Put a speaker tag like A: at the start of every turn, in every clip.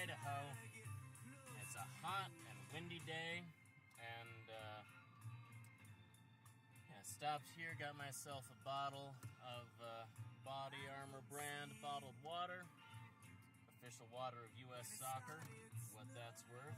A: Idaho. It's a hot and windy day, and stopped here, got myself a bottle of Body Armor brand bottled water. Official water of U.S. Soccer, what that's worth.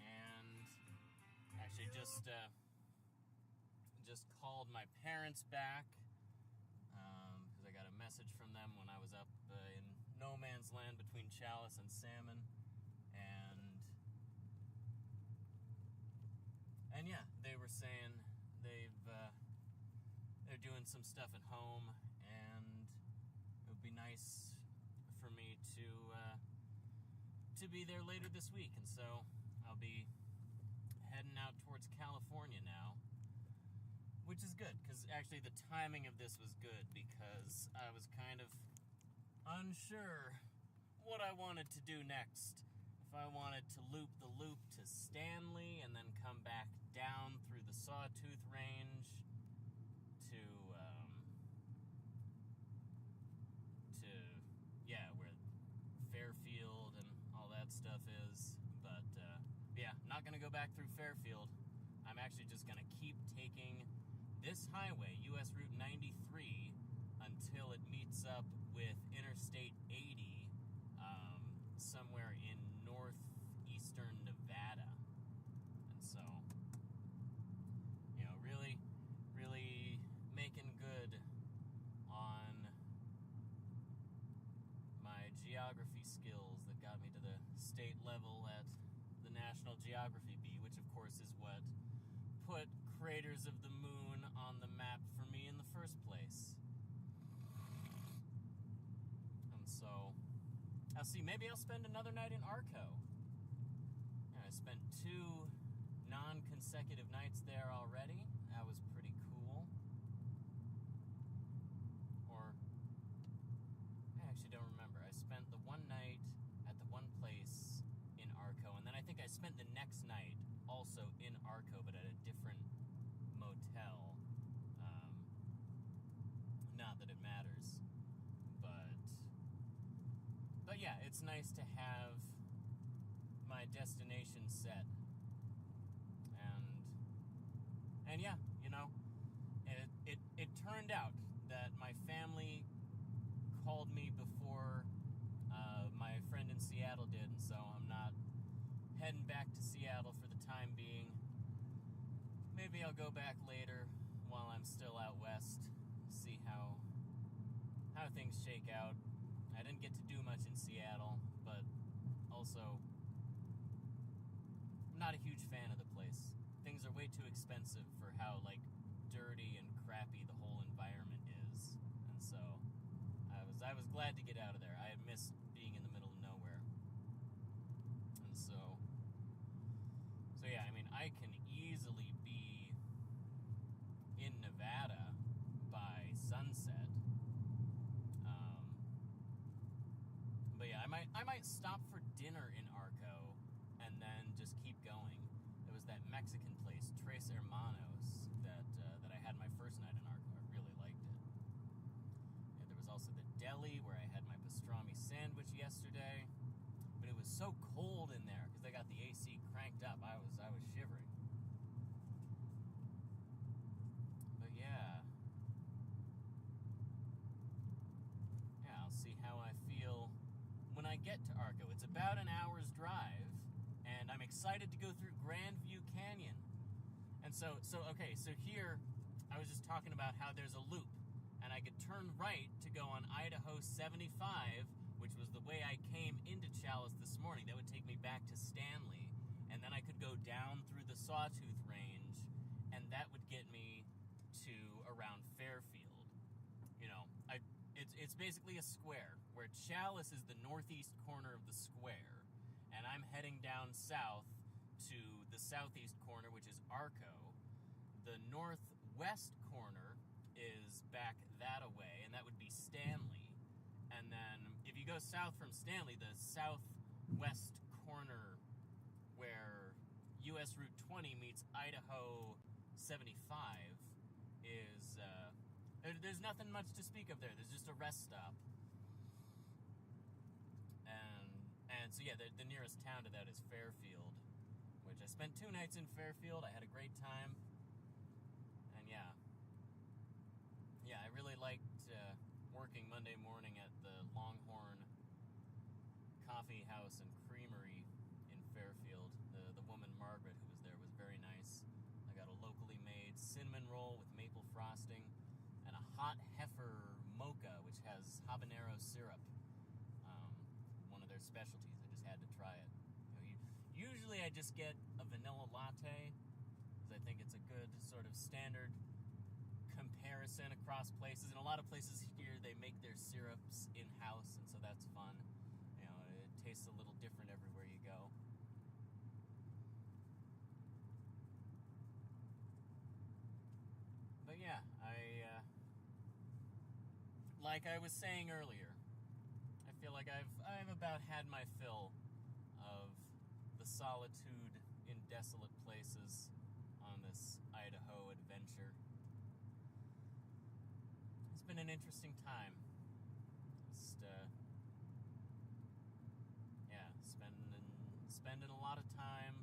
A: And actually just called my parents back because I got a message from them when I was up in no man's land between Chalice and Salmon, and yeah, they were saying they're doing some stuff at home, and it would be nice for me to be there later this week, and so I'll be heading out towards California now, which is good, because actually the timing of this was good, because I was kind of unsure what I wanted to do next. If I wanted to loop the loop to Stanley and then come back down through the Sawtooth Range to where Fairfield and all that stuff is. But, not going to go back through Fairfield. I'm actually just going to keep taking this highway, U.S. Route 93, until it meets up with Interstate 80, somewhere in northeastern Nevada. And so, really, really making good on my geography skills that got me to the state level at the National Geography Bee, which of course is what put Craters of the Moon on the map for me in the first place. And so, I'll see, maybe I'll spend another night in Arco. I spent 2 non-consecutive nights there already. That was pretty cool. Or, I actually don't remember. I spent the one night at the one place in Arco, and then I think I spent the next night also in Arco, but at a different motel. Not that it matters, but yeah, it's nice to have my destination set, and yeah, it turned out that my family called me before my friend in Seattle did, and so I'm not heading back to Seattle for the time being. Maybe I'll go back later while I'm still out west, see how things shake out. I didn't get to do much in Seattle, but also I'm not a huge fan of the place. Things are way too expensive for how dirty and crappy the whole environment is, and so I was glad to get out of there. I had missed being in the middle of nowhere. And so yeah, I can easily be in Nevada by sunset. But yeah, I might stop for dinner in Arco and then just keep going. There was that Mexican place, Tres Hermanos, that I had my first night in Arco. I really liked it. There was also the deli where I had my pastrami sandwich yesterday, but it was so cold in there because they got the AC cranked up. I was shivering. But yeah, I'll see how I feel when I get to Arco. It's about an hour's drive, and I'm excited to go through Grandview Canyon. And so here I was just talking about how there's a loop, and I could turn right to go on Idaho 75, which was the way I came into Chalice this morning. That would take me back to Stanley, and then I could go down through the Sawtooth Range, and that would get me to around Fairfield. It's basically a square, where Chalice is the northeast corner of the square, and I'm heading down south to the southeast corner, which is Arco. The northwest corner is back that-a-way, and that would be Stanley. And then, if you go south from Stanley, the southwest corner where U.S. Route 20 meets Idaho 75 is, there's nothing much to speak of there. There's just a rest stop. And yeah, the nearest town to that is Fairfield, which I spent 2 nights in Fairfield. I had a great time, and yeah, I really liked working Monday morning at the Longhorn Coffee House and Creamery in Fairfield. The woman Margaret who was there was very nice. I got a locally made cinnamon roll with maple frosting and a hot heifer mocha, which has habanero syrup. One of their specialties. I just had to try it. Usually I just get a vanilla latte, because I think it's a good sort of standard comparison across places. In a lot of places here, they make their syrups in-house, and so that's fun. It tastes a little different everywhere you go. But yeah, like I was saying earlier, I feel like I've about had my fill of the solitude in desolate places on this Idaho adventure. It's been an interesting time. Just spending a lot of time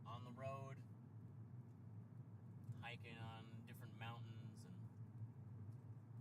A: on the road, hiking on different mountains, and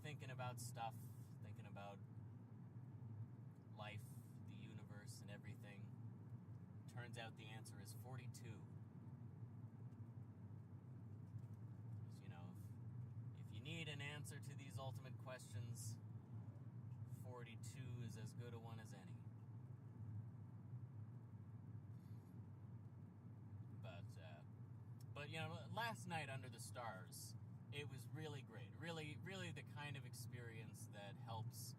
A: thinking about stuff, thinking about life, the universe, and everything. Turns out the answer is 42. If you need an answer to these ultimate questions, 42 is as good a one as any. But last night under the stars, it was really great. Really, really the kind of experience that helps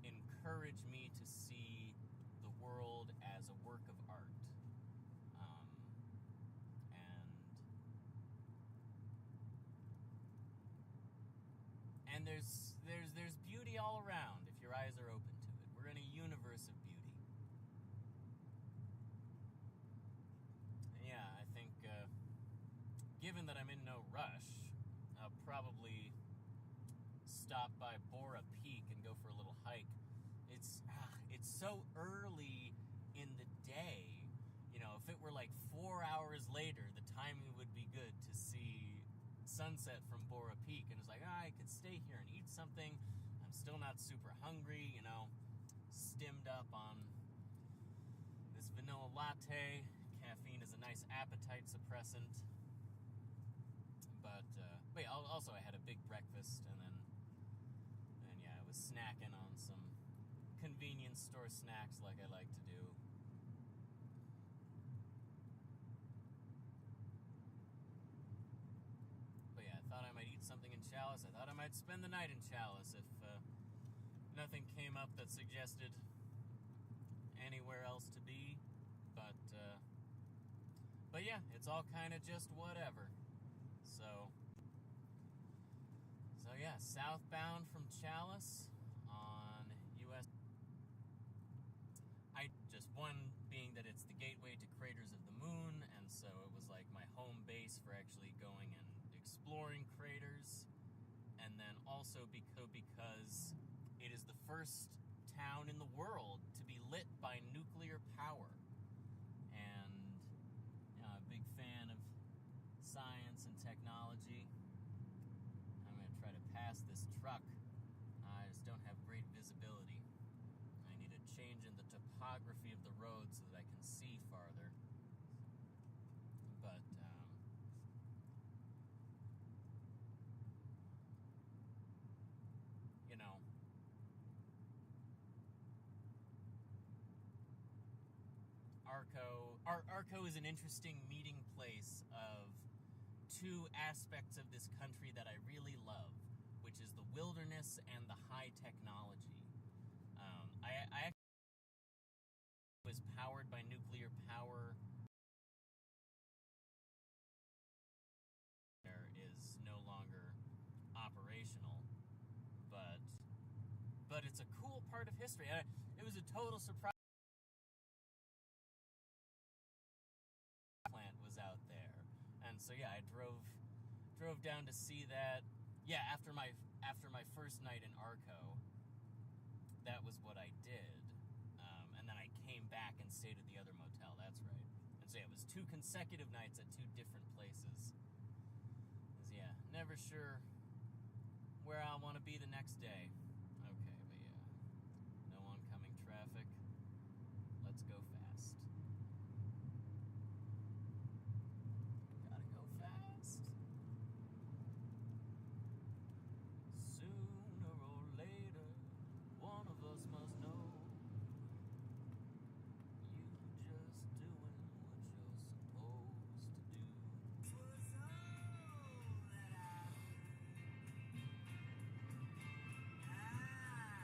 A: encourage me to see the world as a work of art. And there's beauty all around if your eyes are open to it. We're in a universe of beauty. Yeah, I think given that I'm in no rush, I'll probably stop by Bora Peak and go for a little hike. It's so early in the day. If it were like 4 hours later, the timing would be good to see sunset from Bora Peak. And it's like, I could stay here and eat something. I'm still not super hungry, stimmed up on this vanilla latte. Caffeine is a nice appetite suppressant. But also I had a big breakfast, and then I was snacking on some convenience store snacks like I like to do. But yeah, I thought I might eat something in Chalice. I thought I might spend the night in Chalice if nothing came up that suggested anywhere else to be. But yeah, it's all kind of just whatever. So yeah, southbound from Chalice on US. One being that it's the gateway to Craters of the Moon, and so it was like my home base for actually going and exploring craters. And then also because it is the first town in the world to be lit by nuclear power. And I'm a big fan of science and technology. I'm going to try to pass this truck. I just don't have great visibility. I need a change in the topography of the road so that I can see farther. But, Arco is an interesting meeting place of two aspects of this country that I really love, which is the wilderness and the high technology. I actually was powered by nuclear power. There is no longer operational, but it's a cool part of history. It was a total surprise. Plant was out there, and so yeah, I drove down to see that. Yeah, after my first night in Arco, that was what I did, and then I came So yeah, it was 2 consecutive nights at 2 different places. 'Cause, yeah, never sure where I'll want to be the next day.